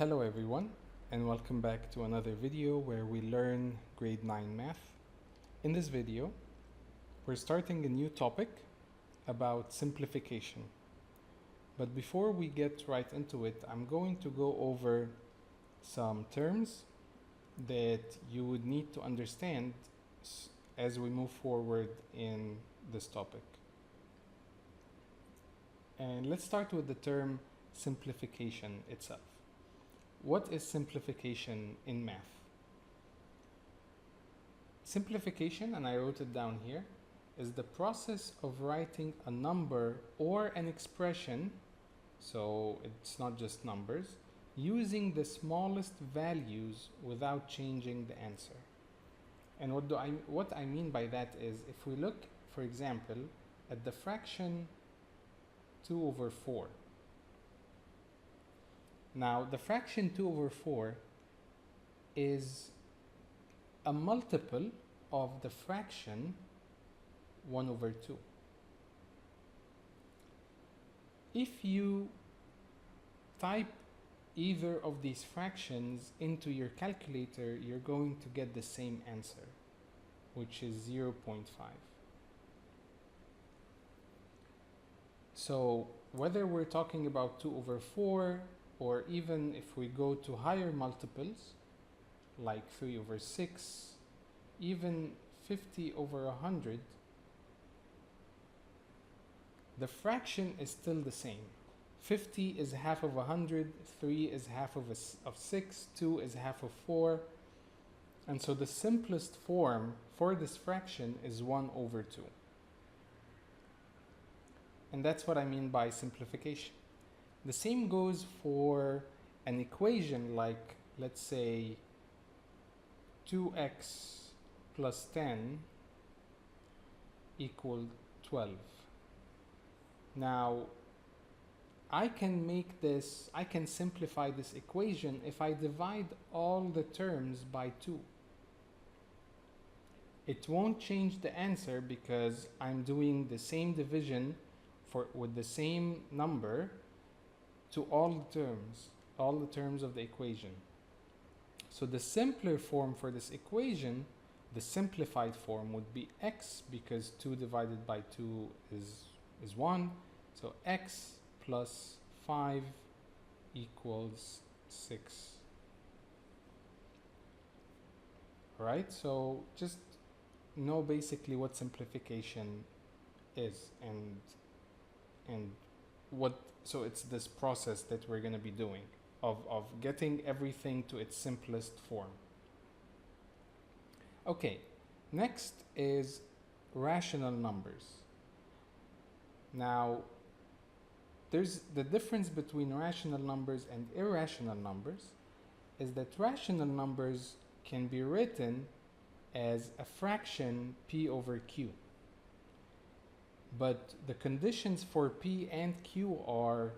Hello everyone, and welcome back to another video where we learn grade 9 math. In this video, we're starting a new topic about simplification. But before we get right into it, I'm going to go over some terms that you would need to understand as we move forward in this topic. And let's start with the term simplification itself. What is simplification in math? Simplification, and I wrote it down here, is the process of writing a number or an expression, so it's not just numbers, using the smallest values without changing the answer. And what I mean by that is, if we look, for example, at the fraction 2 over 4. Now, the fraction 2 over 4 is a multiple of the fraction 1 over 2. If you type either of these fractions into your calculator, you're going to get the same answer, which is 0.5. So whether we're talking about 2 over 4, or even if we go to higher multiples, like 3 over 6, even 50 over 100, the fraction is still the same. 50 is half of 100, 3 is half of 6, 2 is half of 4. And so the simplest form for this fraction is 1 over 2. And that's what I mean by simplification. The same goes for an equation like, let's say, 2x plus 10 equal 12. Now, I can simplify this equation if I divide all the terms by 2. It won't change the answer because I'm doing the same division with the same number to all the terms of the equation. So the simpler form for this equation, the simplified form, would be x, because 2 divided by 2 is 1. So x plus 5 equals 6. All right, so just know basically what simplification is and so it's this process that we're going to be doing of getting everything to its simplest form. Okay, next is rational numbers. Now, there's the difference between rational numbers and irrational numbers is that rational numbers can be written as a fraction p over q. But the conditions for P and Q are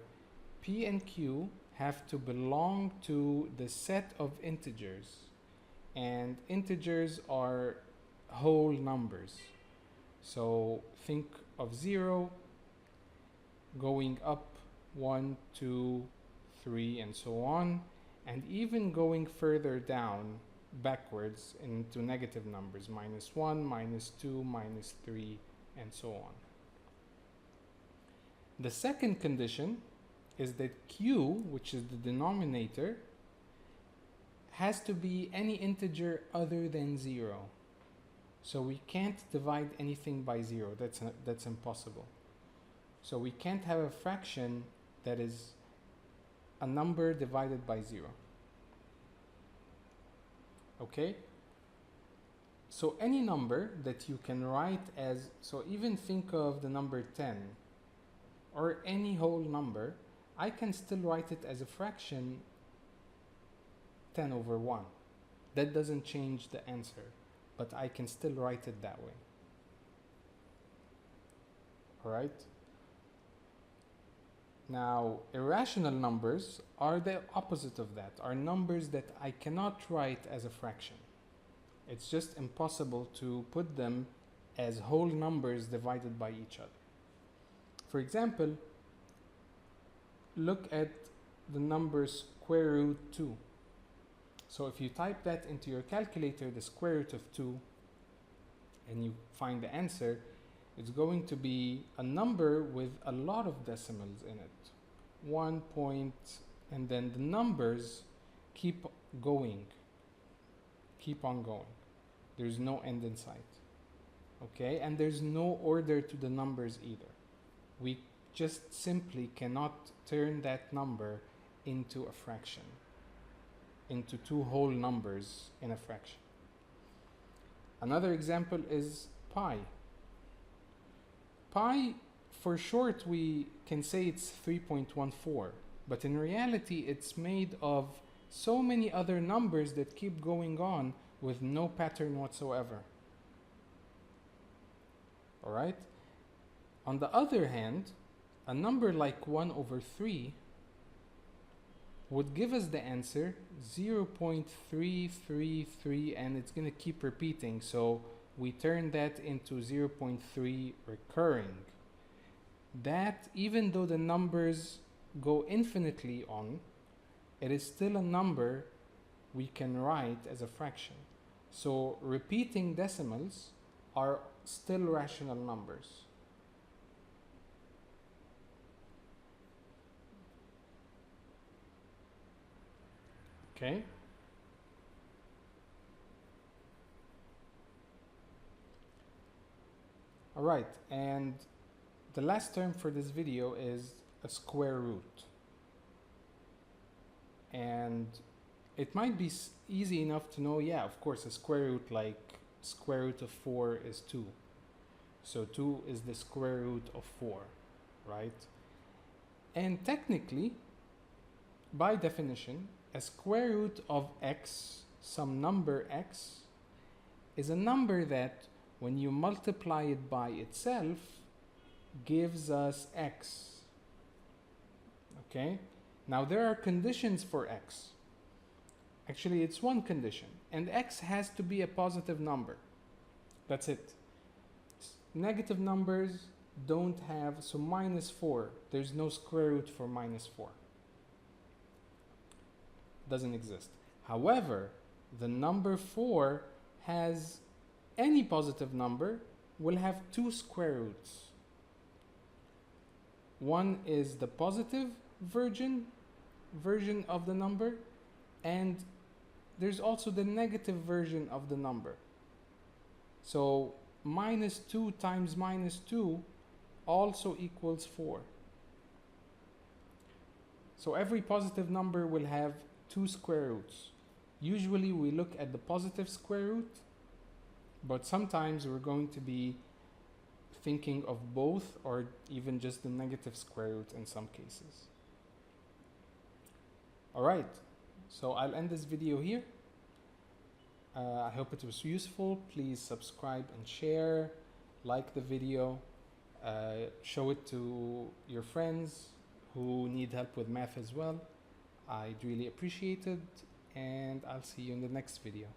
P and Q have to belong to the set of integers, and integers are whole numbers. So think of 0 going up 1, 2, 3, and so on, and even going further down backwards into negative numbers, -1, -2, -3, and so on. The second condition is that q, which is the denominator, has to be any integer other than 0. So we can't divide anything by 0. That's impossible. So we can't have a fraction that is a number divided by 0. Okay? So any number that you can write as, so even think of the number 10, or any whole number, I can still write it as a fraction 10 over 1. That doesn't change the answer, but I can still write it that way. All right? Now, irrational numbers are the opposite of that, are numbers that I cannot write as a fraction. It's just impossible to put them as whole numbers divided by each other. For example, look at the number square root 2. So if you type that into your calculator, the square root of 2, and you find the answer, it's going to be a number with a lot of decimals in it. 1 point, and then the numbers keep going, keep on going. There's no end in sight. Okay, and there's no order to the numbers either. We just simply cannot turn that number into a fraction, into two whole numbers in a fraction. Another example is pi. Pi, for short, we can say it's 3.14, but in reality it's made of so many other numbers that keep going on with no pattern whatsoever. All right? On the other hand, a number like 1/3 would give us the answer 0.333, and it's going to keep repeating. So we turn that into 0.3 recurring. That, even though the numbers go infinitely on, it is still a number we can write as a fraction. So repeating decimals are still rational numbers. Okay? All right, and the last term for this video is a square root. And it might be easy enough to know, yeah, of course, a square root, like square root of 4 is 2. So 2 is the square root of 4, right? And technically, by definition, a square root of x, some number x, is a number that when you multiply it by itself gives us x. Okay? Now there are conditions for x. Actually, it's one condition, and x has to be a positive number. That's it. Negative numbers don't have, so -4, there's no square root for -4. Doesn't exist. However, the number 4 has, any positive number will have two square roots. One is the positive version of the number, and there's also the negative version of the number. So -2 times -2 also equals 4. So every positive number will have two square roots. Usually we look at the positive square root, but sometimes we're going to be thinking of both, or even just the negative square root in some cases. All right, so I'll end this video here. I hope it was useful. Please subscribe and share, like the video, show it to your friends who need help with math as well. I'd really appreciate it, and I'll see you in the next video.